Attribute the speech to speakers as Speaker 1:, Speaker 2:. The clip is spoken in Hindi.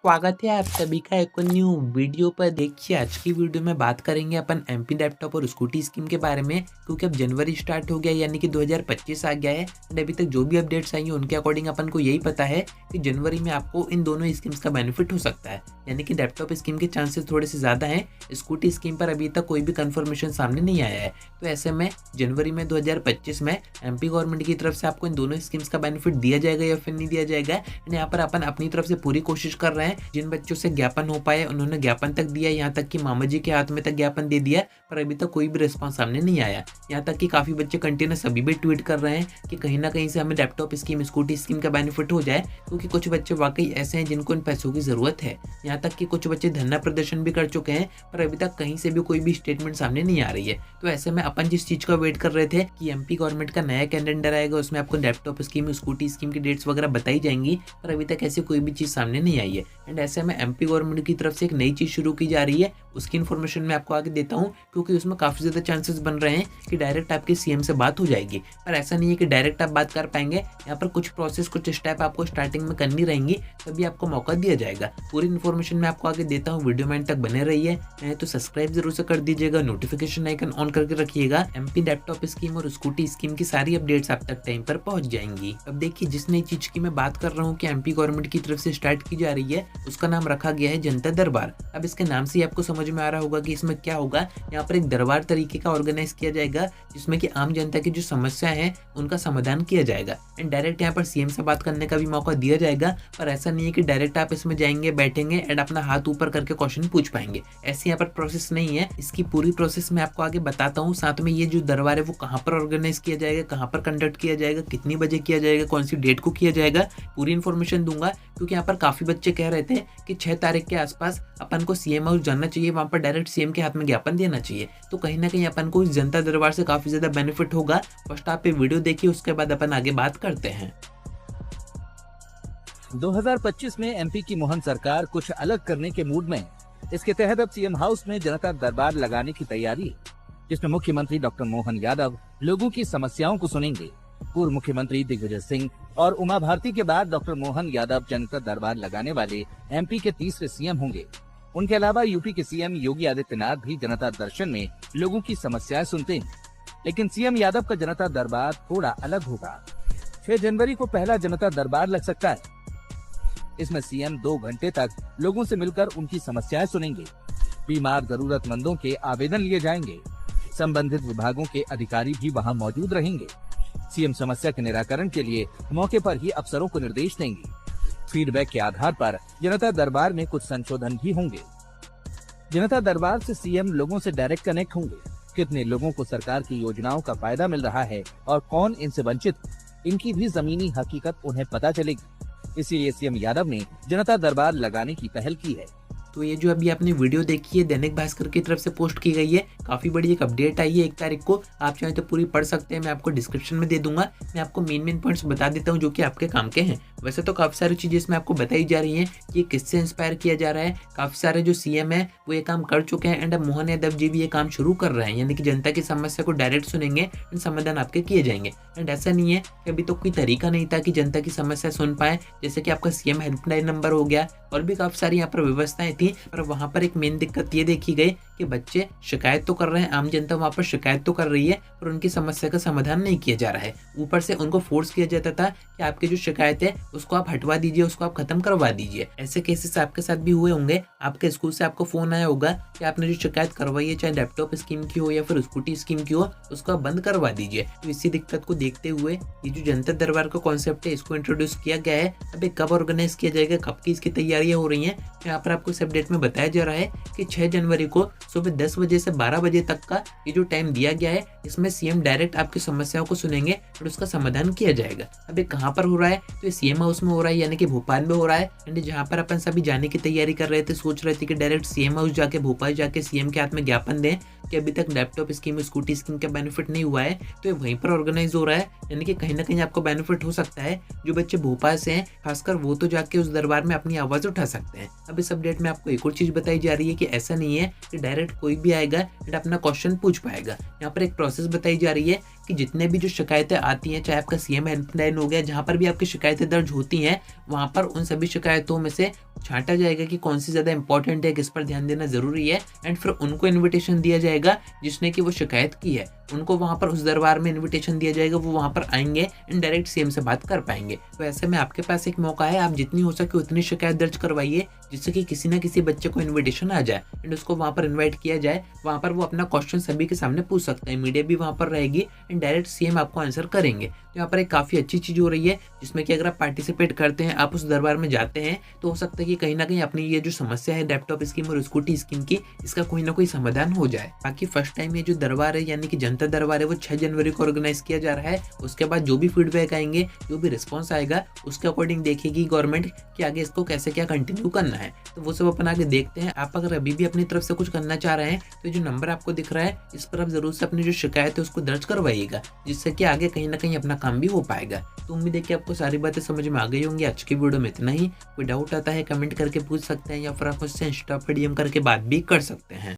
Speaker 1: स्वागत है आप सभी का एक और न्यू वीडियो पर। देखिए आज की वीडियो में बात करेंगे अपन एमपी लैपटॉप और स्कूटी स्कीम के बारे में, क्योंकि अब जनवरी स्टार्ट हो गया यानी कि 2025 आ गया है। एंड अभी तक जो भी अपडेट्स आई हैं उनके अकॉर्डिंग अपन को यही पता है कि जनवरी में आपको इन दोनों स्कीम्स का बेनिफिट हो सकता है, यानी कि लैपटॉप स्कीम के चांसेस थोड़े से ज़्यादा हैं। स्कूटी स्कीम पर अभी तक कोई भी कन्फर्मेशन सामने नहीं आया है। तो ऐसे में जनवरी में 2025 में एमपी गवर्नमेंट की तरफ से आपको इन दोनों स्कीम्स का बेनिफिट दिया जाएगा या फिर नहीं दिया जाएगा। एंड यहाँ पर अपन अपनी तरफ से पूरी कोशिश कर रहे हैं। जिन बच्चों से ज्ञापन हो पाए उन्होंने ज्ञापन तक दिया, यहाँ तक कि मामा जी के हाथ में तक ज्ञापन दे दिया, पर अभी तक कोई भी रिस्पांस सामने नहीं आया। यहाँ तक कि काफ़ी बच्चे कंटिन्यूस अभी भी ट्वीट कर रहे हैं कि कहीं ना कहीं से हमें लैपटॉप स्कीम स्कूटी स्कीम का बेनिफिट हो जाए, क्योंकि कुछ बच्चे वाकई ऐसे हैं जिनको इन पैसों की ज़रूरत है। यहाँ तक कि कुछ बच्चे धरना प्रदर्शन भी कर चुके हैं, पर अभी तक कहीं से भी कोई भी स्टेटमेंट सामने नहीं आ रही है। तो ऐसे में अपन जिस चीज़ का वेट कर रहे थे कि एमपी गवर्नमेंट का नया कैलेंडर आएगा, उसमें आपको लैपटॉप स्कीम स्कूटी स्कीम की डेट्स वगैरह बताई जाएंगी, पर अभी तक ऐसी कोई भी चीज़ सामने नहीं आई है। एंड ऐसे में एमपी गवर्नमेंट की तरफ से एक नई चीज़ शुरू की जा रही है, उसकी इन्फॉर्मेशन मैं आपको आगे देता हूँ, क्योंकि उसमें काफ़ी ज़्यादा चांसेस बन रहे हैं कि डायरेक्ट आपके सीएम से बात हो जाएगी। पर ऐसा नहीं है कि डायरेक्ट आप बात कर पाएंगे, यहाँ पर कुछ प्रोसेस कुछ स्टेप आपको स्टार्टिंग में करनी रहेंगी, तभी आपको मौका दिया जाएगा। पूरी इन्फॉर्मेशन मैं आपको आगे देता हूँ, वीडियो में एंड तक बने रहिए। नहीं तो सब्सक्राइब जरूर से कर दीजिएगा, नोटिफिकेशन आइकन ऑन करके रखिएगा। एमपी लैपटॉप स्कीम और स्कूटी स्कीम की सारी अपडेट्स आप तक टाइम पर पहुंच जाएंगी। अब देखिए जिस नई चीज की मैं बात कर रहा हूँ कि एमपी गवर्नमेंट की तरफ से स्टार्ट की जा रही है, उसका नाम रखा गया है जनता दरबार। अब इसके नाम से ही आपको समझ में आ रहा होगा कि इसमें क्या होगा। यहाँ पर एक दरबार तरीके का ऑर्गेनाइज किया जाएगा, जिसमें कि आम जनता की जो समस्या है उनका समाधान किया जाएगा। एंड डायरेक्ट यहाँ पर सीएम से बात करने का भी मौका दिया जाएगा, पर ऐसा नहीं है कि डायरेक्ट आप इसमें जाएंगे, बैठेंगे एंड अपना हाथ ऊपर करके क्वेश्चन पूछ पाएंगे। ऐसी यहाँ पर प्रोसेस नहीं है। इसकी पूरी प्रोसेस मैं आपको आगे बताता हूँ। साथ में ये जो दरबार है वो कहाँ पर ऑर्गेनाइज किया जाएगा, कहाँ पर कंडक्ट किया जाएगा, कितनी बजे किया जाएगा, कौन सी डेट को किया जाएगा, पूरी इन्फॉर्मेशन दूंगा। क्योंकि यहाँ पर काफी बच्चे कह रहे थे कि 6 तारीख के आसपास अपन को सीएम हाउस जाना चाहिए, वहां पर डायरेक्ट सीएम के हाथ में ज्ञापन देना चाहिए। तो कहीं ना कहीं अपन को इस जनता दरबार से काफी ज्यादा बेनिफिट होगा। फर्स्ट आप ये वीडियो देखिए, उसके बाद अपन आगे बात करते हैं।
Speaker 2: 2025 में एमपी की मोहन सरकार कुछ अलग करने के मूड में है। इसके तहत अब सीएम हाउस में जनता दरबार लगाने की तैयारी है, जिसमें मुख्यमंत्री डॉक्टर मोहन यादव लोगों की समस्याओं को सुनेंगे। पूर्व मुख्यमंत्री दिग्विजय सिंह और उमा भारती के बाद डॉक्टर मोहन यादव जनता दरबार लगाने वाले एमपी के तीसरे सीएम होंगे। उनके अलावा यूपी के सीएम योगी आदित्यनाथ भी जनता दर्शन में लोगों की समस्याएं सुनते हैं। लेकिन सीएम यादव का जनता दरबार थोड़ा अलग होगा। 6 जनवरी को पहला जनता दरबार लग सकता है। इसमें सीएम 2 घंटे तक लोगों से मिलकर उनकी समस्याएं सुनेंगे। बीमार जरूरतमंदों के आवेदन लिए जाएंगे। संबंधित विभागों के अधिकारी भी वहां मौजूद रहेंगे। सीएम समस्या के निराकरण के लिए मौके पर ही अफसरों को निर्देश देंगे। फीडबैक के आधार पर जनता दरबार में कुछ संशोधन भी होंगे। जनता दरबार से सीएम लोगों से डायरेक्ट कनेक्ट होंगे। कितने लोगों को सरकार की योजनाओं का फायदा मिल रहा है और कौन इनसे वंचित, इनकी भी जमीनी हकीकत उन्हें पता चलेगी। इसीलिए सीएम यादव ने जनता दरबार लगाने की पहल की है।
Speaker 1: तो ये जो अभी आपने वीडियो देखी है दैनिक भास्कर की तरफ से पोस्ट की गई है, काफ़ी बड़ी एक अपडेट आई है 1 तारीख को। आप चाहें तो पूरी पढ़ सकते हैं, मैं आपको डिस्क्रिप्शन में दे दूंगा। मैं आपको मेन पॉइंट्स बता देता हूँ जो कि आपके काम के हैं। वैसे तो काफ़ी सारी चीज़ें इसमें आपको बताई जा रही हैं कि ये किससे इंस्पायर किया जा रहा है। काफ़ी सारे जो सीएम है वो ये काम कर चुके हैं, एंड अब मोहन यादव जी भी ये काम शुरू कर रहे हैं, यानी कि जनता की समस्या को डायरेक्ट सुनेंगे एंड समाधान आपके किए जाएंगे। एंड ऐसा नहीं है कि अभी तो कोई तरीका नहीं था कि जनता की समस्या सुन पाए, जैसे कि आपका सीएम हेल्पलाइन नंबर हो गया और भी काफ़ी सारी यहाँ पर व्यवस्थाएं थी। पर वहाँ पर एक मेन दिक्कत ये देखी गई कि बच्चे शिकायत तो कर रहे हैं, आम जनता वहाँ पर शिकायत तो कर रही है, पर उनकी समस्या का समाधान नहीं किया जा रहा है। ऊपर से उनको फोर्स किया जाता था कि आपकी जो शिकायत है उसको आप हटवा दीजिए, उसको आप खत्म करवा दीजिए। ऐसे केसेस आपके साथ भी हुए होंगे। आपके स्कूल से आपको फोन आया होगा कि आपने जो शिकायत करवाई है, चाहे लैपटॉप स्कीम की हो या फिर स्कूटी स्कीम की हो, उसको आप बंद करवा दीजिए। तो इसी दिक्कत को देखते हुए ये जो जनता दरबार का कॉन्सेप्ट है इसको इंट्रोड्यूस किया गया है। अभी कब ऑर्गेनाइज किया जाएगा, कब की इसकी तैयारियां हो रही हैं, यहाँ पर आपको इस अपडेट में बताया जा रहा है कि 6 जनवरी को सुबह 10 बजे से 12 बजे तक का ये जो टाइम दिया गया है, इसमें सीएम डायरेक्ट आपकी समस्याओं को सुनेंगे और उसका समाधान किया जाएगा। अभी कहाँ पर हो रहा है, तो ये सीएम हाउस में हो रहा है, यानी कि भोपाल में हो रहा है। एंड जहाँ पर अपन सभी जाने की तैयारी कर रहे थे, सोच रहे थे कि डायरेक्ट सीएम हाउस जाके भोपाल जाके सीएम के हाथ में ज्ञापन दें कि अभी तक लैपटॉप स्कीम स्कूटी स्कीम का बेनिफिट नहीं हुआ है, तो ये वहीं पर ऑर्गेनाइज हो रहा है। यानी कि कहीं ना कहीं आपको बेनिफिट हो सकता है। जो बच्चे भोपाल से हैं खासकर वो तो जाके उस दरबार में अपनी आवाज़ उठा सकते हैं। अब इस अपडेट में आपको एक और चीज़ बताई जा रही है कि ऐसा नहीं है कि डायरेक्ट कोई भी आएगा एंड अपना क्वेश्चन पूछ पाएगा। यहाँ पर एक प्रोसेस बताई जा रही है कि जितने भी जो शिकायतें आती हैं, चाहे आपका सीएम हेल्पलाइन हो गया, जहाँ पर भी आपकी शिकायतें दर्ज होती हैं, वहाँ पर उन सभी शिकायतों में से छाँटा जाएगा कि कौन सी ज़्यादा इंपॉर्टेंट है, किस पर ध्यान देना ज़रूरी है, एंड फिर उनको इन्विटेशन दिया जाएगा जिसने कि वो शिकायत की है। उनको वहाँ पर उस दरबार में इन्विटेशन दिया जाएगा, वो वहाँ पर आएंगे एंड डायरेक्ट सीएम से बात कर पाएंगे। तो ऐसे में आपके पास एक मौका है, आप जितनी हो सके उतनी शिकायत दर्ज करवाइए, जिससे कि किसी न किसी बच्चे को इन्विटेशन आ जाए एंड उसको वहाँ पर इन्वाइट किया जाए। वहाँ पर वो अपना क्वेश्चन सभी के सामने पूछ सकता है, मीडिया भी वहाँ पर रहेगी एंड डायरेक्ट सीएम आपको आंसर करेंगे। तो यहाँ पर एक काफ़ी अच्छी चीज़ हो रही है, जिसमें कि अगर आप पार्टिसिपेट करते हैं, आप उस दरबार में जाते हैं, तो हो सकता है कि कहीं ना कहीं अपनी ये जो समस्या है लैपटॉप स्कीम और स्कूटी स्कीम की, इसका कोई ना कोई समाधान हो जाए। बाकी फर्स्ट टाइम ये जो दरबार है यानी कि जनता दरबार है, वो 6 जनवरी को ऑर्गेनाइज किया जा रहा है। उसके बाद जो भी फीडबैक आएंगे, जो भी रिस्पॉन्स आएगा, उसके अकॉर्डिंग देखेगी गवर्नमेंट कि आगे इसको कैसे क्या कंटिन्यू करना है। तो वो सब अपन आगे देखते हैं। आप अगर अभी भी अपनी तरफ से कुछ करना चाह रहे हैं, तो जो नंबर आपको दिख रहा है, इस पर आप जरूर से अपनी जो शिकायत है उसको दर्ज करवाइएगा, जिससे कि आगे कहीं ना कहीं अपना काम भी हो पाएगा। तो उम्मीद है कि आपको सारी बातें समझ में आ गई होंगी। आज की वीडियो में इतना ही। कोई डाउट आता है कमेंट करके पूछ सकते हैं, या फिर आप मुझसे इंस्टा पे डीएम करके बात भी कर सकते हैं।